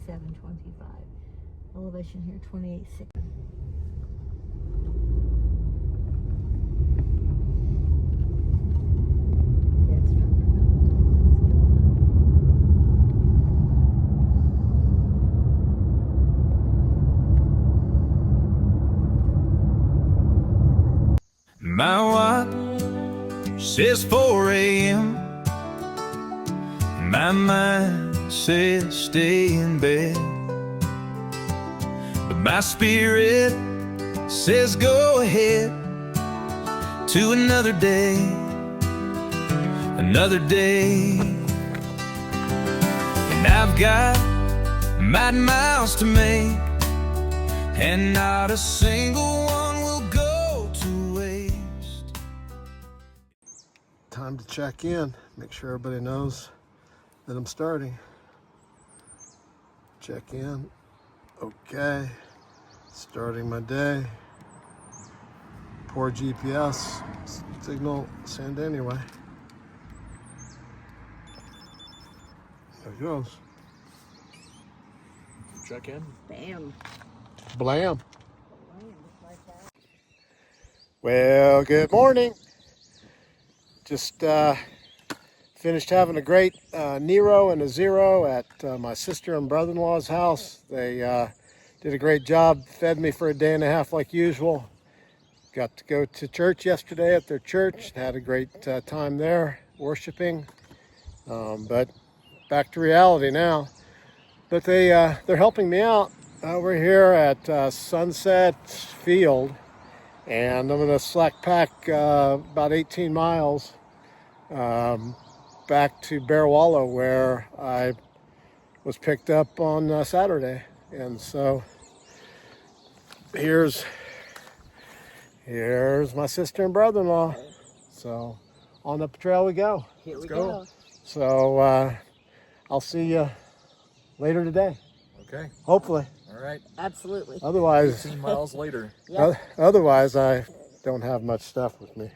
27.25. Elevation here 28.6. My watch says 4 a.m. My mind says stay in bed, but my spirit says go ahead to another day, another day. And I've got mighty miles to make, and not a single one will go to waste. Time to check in, make sure everybody knows that I'm starting. Check in. Okay. Starting my day. Poor GPS signal send anyway. There it goes. Check in. Bam. Blam. Well, good morning. Just finished having a great Nero and a Zero at my sister and brother-in-law's house. They did a great job, fed me for a day and a half like usual. Got to go to church yesterday at their church. Had a great time there, worshiping. But back to reality now. But they're helping me out. We're here at Sunset Field, and I'm going to slack pack about 18 miles back to Bear Wallow, where I was picked up on Saturday. And so here's my sister and brother-in-law. So on up the trail we go. Here we go. So I'll see you later today. Okay. Hopefully. All right. Absolutely. Otherwise, 15 miles later. Yep. otherwise I don't have much stuff with me.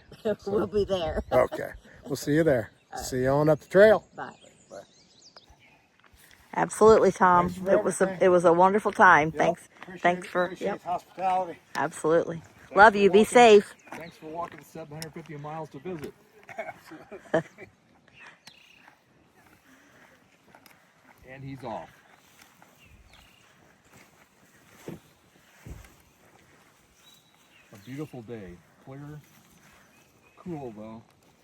We'll be there. Okay. We'll see you there. See you on up the trail. Bye. Bye. Absolutely, Tom. Thanks for everything. It was a wonderful time. Yep. Thanks for Appreciate hospitality. Absolutely. Love you. Be safe. Thanks for walking 750 miles to visit. And he's off. A beautiful day. Clear. Cool though.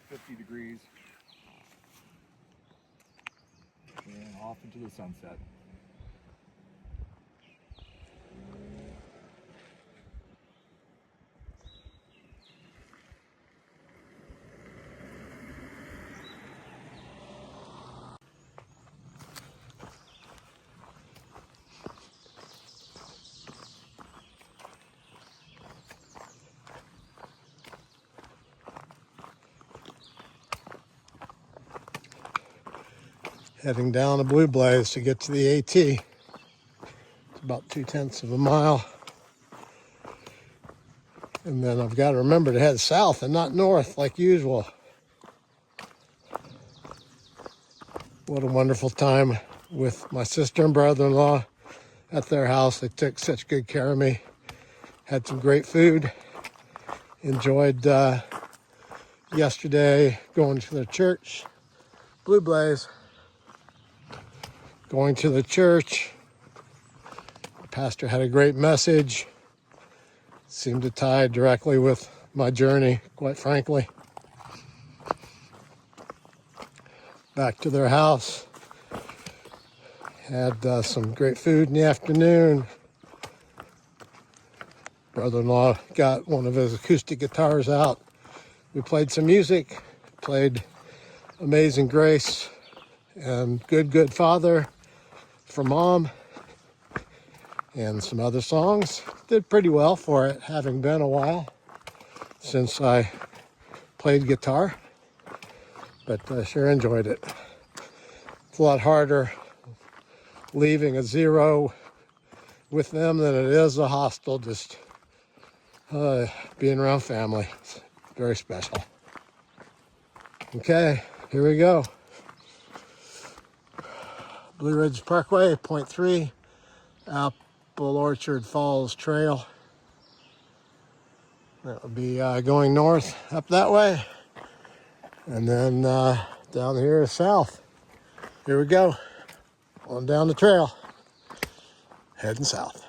50 degrees. And off into the sunset. Heading down a Blue Blaze to get to the AT. It's about 2/10 of a mile. And then I've got to remember to head south and not north like usual. What a wonderful time with my sister and brother-in-law at their house. They took such good care of me. Had some great food. Enjoyed yesterday going to their church, Blue Blaze. Going to the church. The pastor had a great message. Seemed to tie directly with my journey, quite frankly. Back to their house. Had some great food in the afternoon. Brother-in-law got one of his acoustic guitars out. We played some music. Played Amazing Grace and Good Father for Mom, and some other songs. Did pretty well for it, having been a while since I played guitar, but I sure enjoyed it. It's a lot harder leaving a Zero with them than it is a hostel. Just being around family. It's very special. Okay, here we go. Blue Ridge Parkway, 0.3 Apple Orchard Falls Trail. That would be going north up that way. And then down here is south. Here we go. On down the trail. Heading south.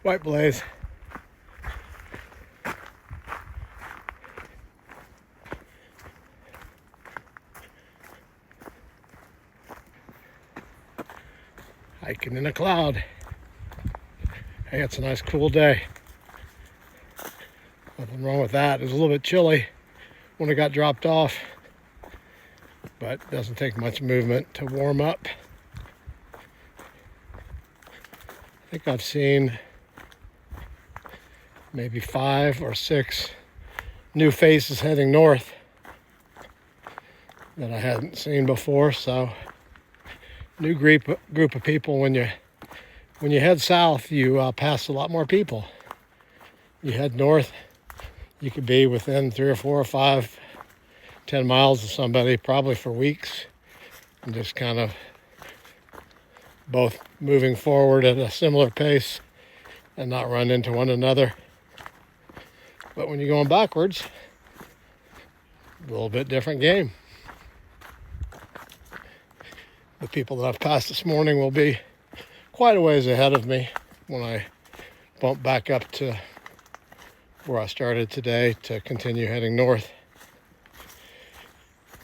White Blaze. Hiking in a cloud. Hey, it's a nice cool day. Nothing wrong with that. It was a little bit chilly when it got dropped off, but it doesn't take much movement to warm up. I think I've seen maybe 5 or 6 new faces heading north that I hadn't seen before. So new group of people. When you head south, you pass a lot more people. You head north, you could be within 3 or 4 or 5, 10 miles of somebody probably for weeks, and just kind of both moving forward at a similar pace and not run into one another. But when you're going backwards, a little bit different game. The people that I've passed this morning will be quite a ways ahead of me when I bump back up to where I started today to continue heading north.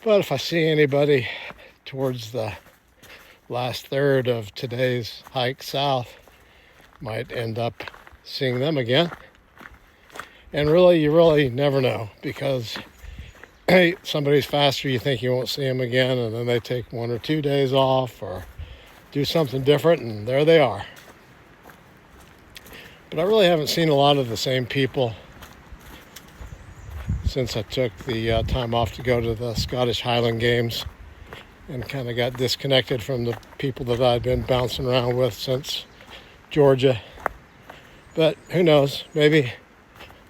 But if I see anybody towards the last third of today's hike south, might end up seeing them again. And really, you really never know, because hey, somebody's faster, you think you won't see them again, and then they take 1 or 2 days off or do something different, and there they are. But I really haven't seen a lot of the same people since I took the time off to go to the Scottish Highland Games, and kind of got disconnected from the people that I'd been bouncing around with since Georgia. But who knows, maybe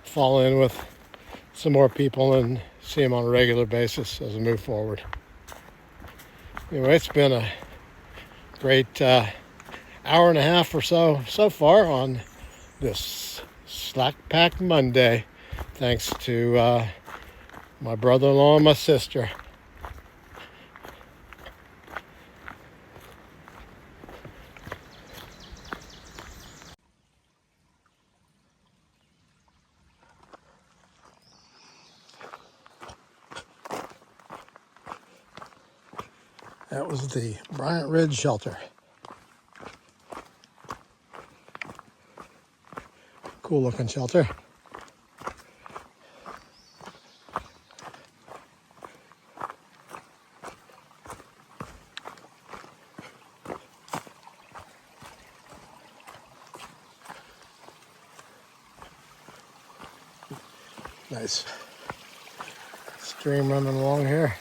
fall in with some more people and see them on a regular basis as we move forward. Anyway, it's been a great hour and a half or so far on this Slack Pack Monday, thanks to my brother-in-law and my sister. That was the Bryant Ridge Shelter. Cool looking shelter. Nice stream running along here.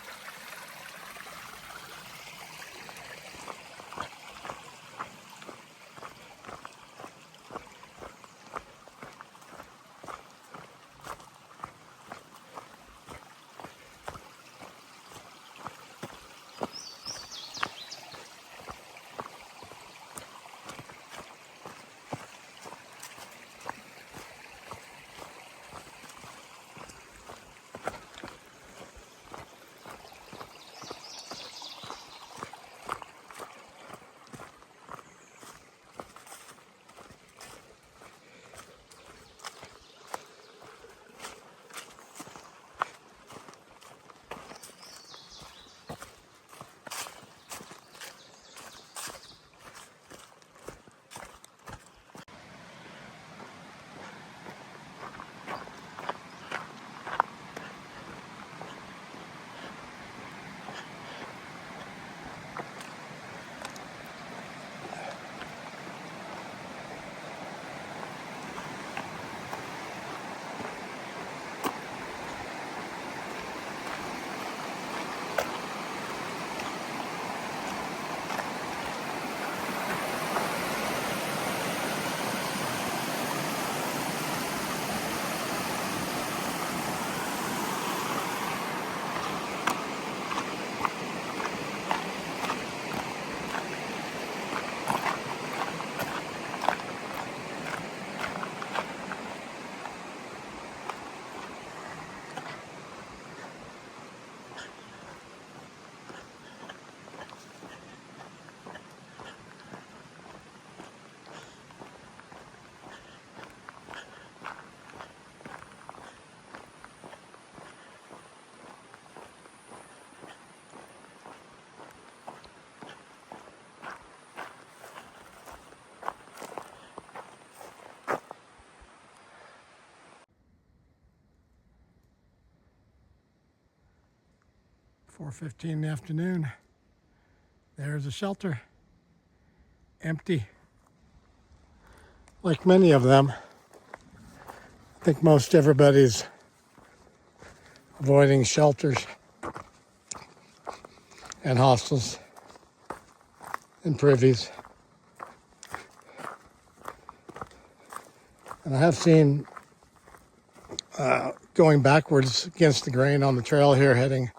"4:15 in the afternoon. There's a shelter. Empty. Like many of them, I think most everybody's avoiding shelters and hostels and privies. And I have seen going backwards against the grain on the trail here heading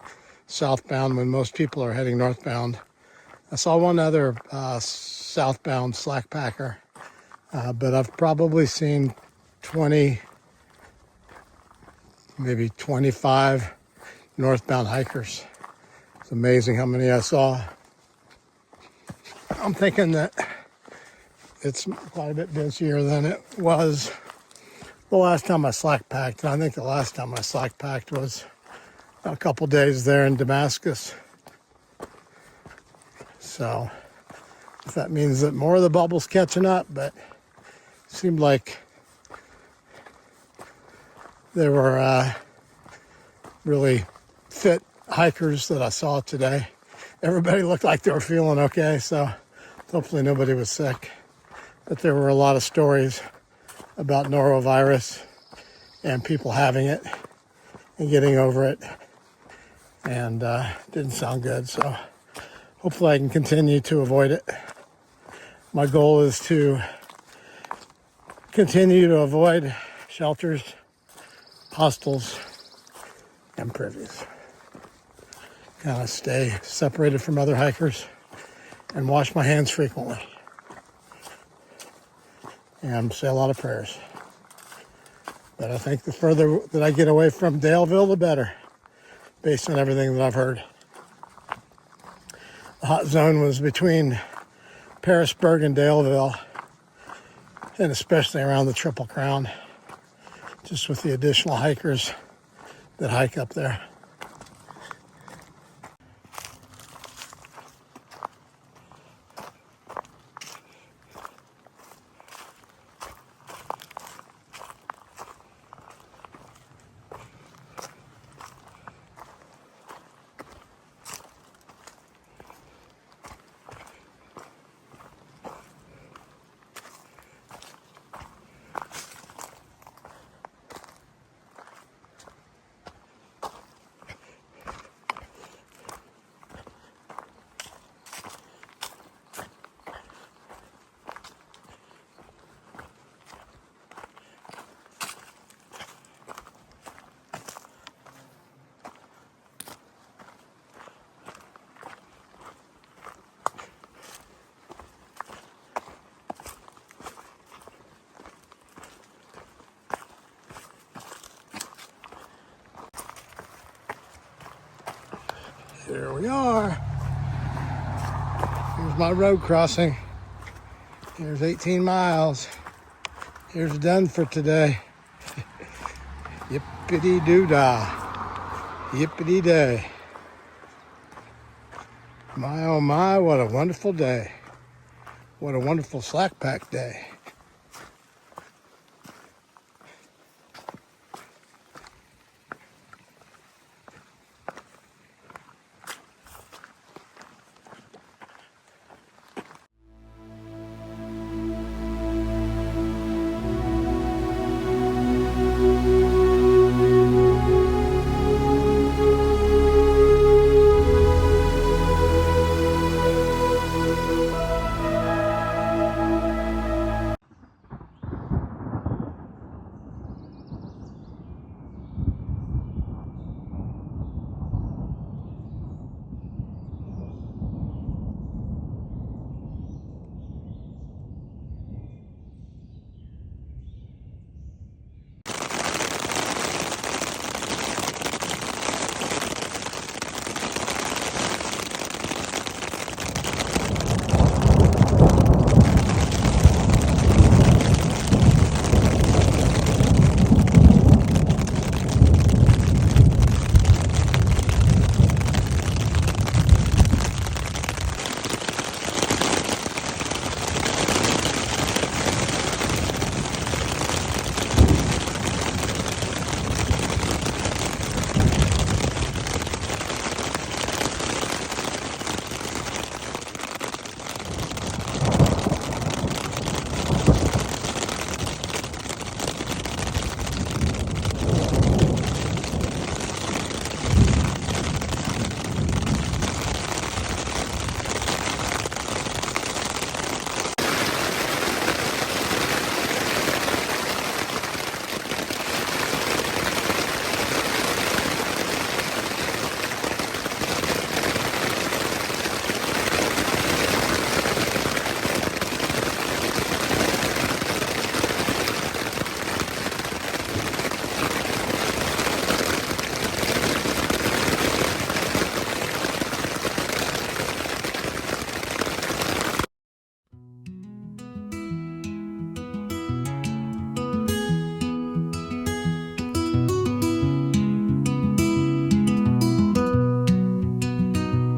southbound when most people are heading northbound. I saw one other southbound slack packer, but I've probably seen 20, maybe 25 northbound hikers. It's amazing how many I saw. I'm thinking that it's quite a bit busier than it was the last time I slack packed. And I think the last time I slack packed was a couple days there in Damascus. So if that means that more of the bubble's catching up, but it seemed like there were really fit hikers that I saw today. Everybody looked like they were feeling okay, so hopefully nobody was sick. But there were a lot of stories about norovirus and people having it and getting over it, and didn't sound good. So hopefully I can continue to avoid it. My goal is to continue to avoid shelters, hostels, and privies. kind of stay separated from other hikers and wash my hands frequently. And say a lot of prayers. But I think the further that I get away from Daleville, the better, based on everything that I've heard. The hot zone was between Parisburg and Daleville, and especially around the Triple Crown, just with the additional hikers that hike up there. Here we are. Here's my road crossing. Here's 18 miles. Here's done for today. Yippity-doo-dah. Yippity-day. My, oh my, what a wonderful day. What a wonderful slack pack day.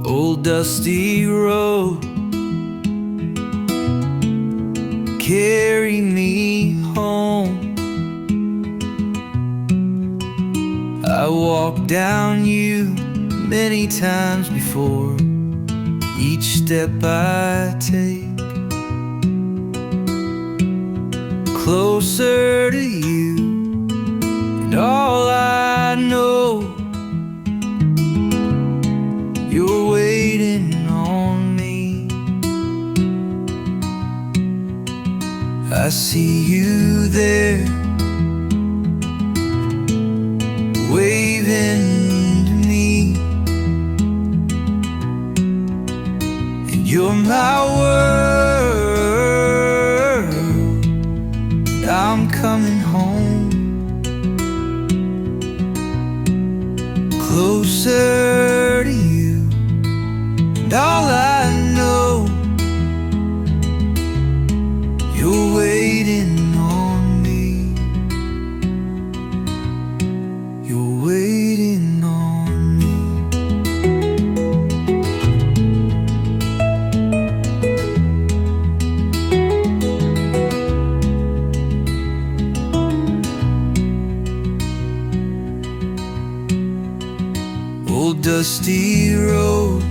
Old dusty road, carry me home. I walked down you many times before. Each step I take closer to you, and all I know, you're waiting on me. I see you there, waving to me. You're my world. I'm coming home, closer to you. And all I know, you're waiting on me. You're waiting on me. Old dusty road,